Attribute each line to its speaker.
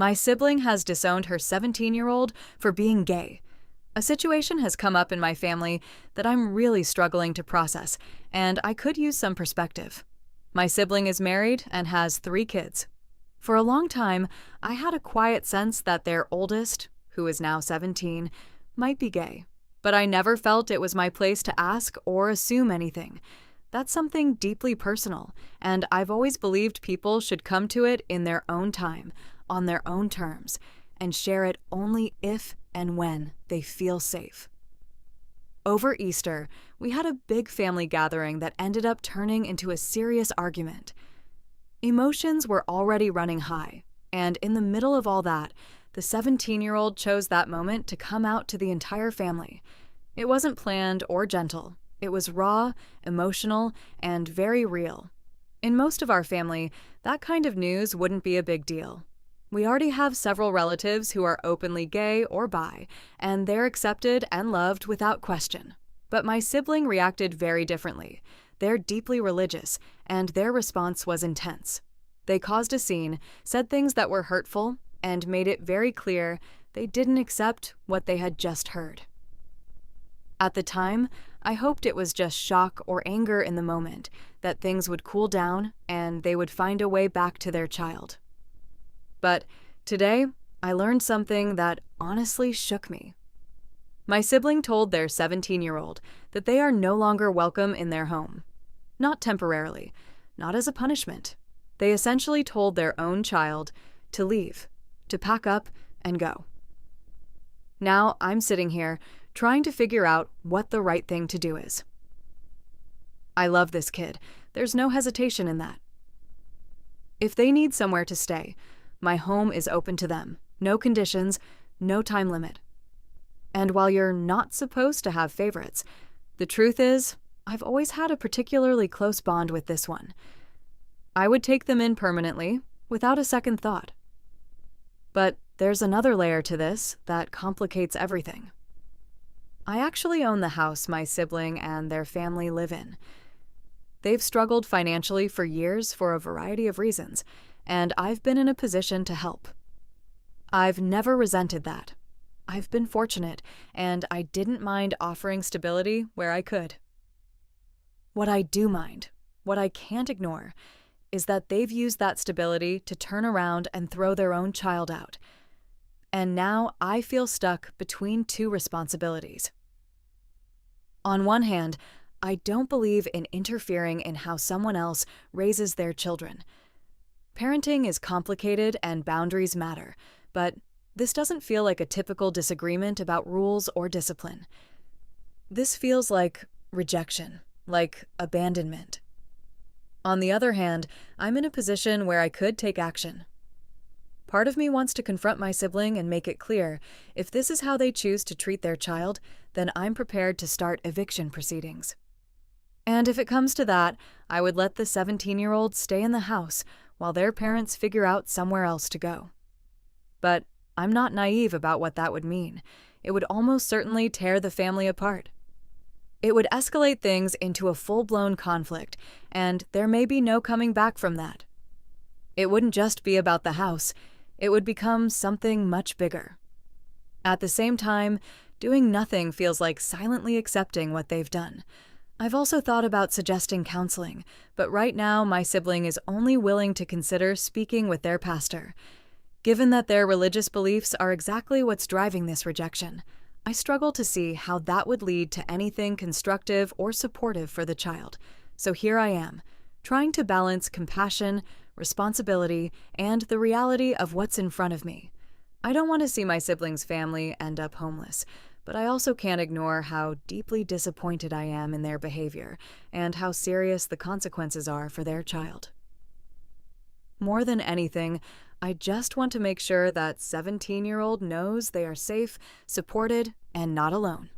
Speaker 1: My sibling has disowned her 17-year-old for being gay. A situation has come up in my family that I'm really struggling to process, and I could use some perspective. My sibling is married and has 3 kids. For a long time, I had a quiet sense that their oldest, who is now 17, might be gay, but I never felt it was my place to ask or assume anything. That's something deeply personal, and I've always believed people should come to it in their own time, on their own terms, and share it only if and when they feel safe. Over Easter, we had a big family gathering that ended up turning into a serious argument. Emotions were already running high, and in the middle of all that, the 17-year-old chose that moment to come out to the entire family. It wasn't planned or gentle. It was raw, emotional, and very real. In most of our family, that kind of news wouldn't be a big deal. We already have several relatives who are openly gay or bi, and they're accepted and loved without question. But my sibling reacted very differently. They're deeply religious, and their response was intense. They caused a scene, said things that were hurtful, and made it very clear they didn't accept what they had just heard. At the time, I hoped it was just shock or anger in the moment, that things would cool down and they would find a way back to their child. But today, I learned something that honestly shook me. My sibling told their 17-year-old that they are no longer welcome in their home. Not temporarily, not as a punishment. They essentially told their own child to leave, to pack up and go. Now I'm sitting here trying to figure out what the right thing to do is. I love this kid. There's no hesitation in that. If they need somewhere to stay, my home is open to them. No conditions, no time limit. And while you're not supposed to have favorites, the truth is, I've always had a particularly close bond with this one. I would take them in permanently, without a second thought. But there's another layer to this that complicates everything. I actually own the house my sibling and their family live in. They've struggled financially for years for a variety of reasons, and I've been in a position to help. I've never resented that. I've been fortunate, and I didn't mind offering stability where I could. What I do mind, what I can't ignore, is that they've used that stability to turn around and throw their own child out. And now I feel stuck between 2 responsibilities. On one hand, I don't believe in interfering in how someone else raises their children. Parenting is complicated and boundaries matter, but this doesn't feel like a typical disagreement about rules or discipline. This feels like rejection, like abandonment. On the other hand, I'm in a position where I could take action. Part of me wants to confront my sibling and make it clear, if this is how they choose to treat their child, then I'm prepared to start eviction proceedings. And if it comes to that, I would let the 17-year-old stay in the house while their parents figure out somewhere else to go. But I'm not naive about what that would mean. It would almost certainly tear the family apart. It would escalate things into a full-blown conflict, and there may be no coming back from that. It wouldn't just be about the house. It would become something much bigger. At the same time, doing nothing feels like silently accepting what they've done. I've also thought about suggesting counseling, but right now my sibling is only willing to consider speaking with their pastor. Given that their religious beliefs are exactly what's driving this rejection, I struggle to see how that would lead to anything constructive or supportive for the child. So here I am, trying to balance compassion, responsibility, and the reality of what's in front of me. I don't want to see my sibling's family end up homeless, but I also can't ignore how deeply disappointed I am in their behavior and how serious the consequences are for their child. More than anything, I just want to make sure that 17-year-old knows they are safe, supported, and not alone.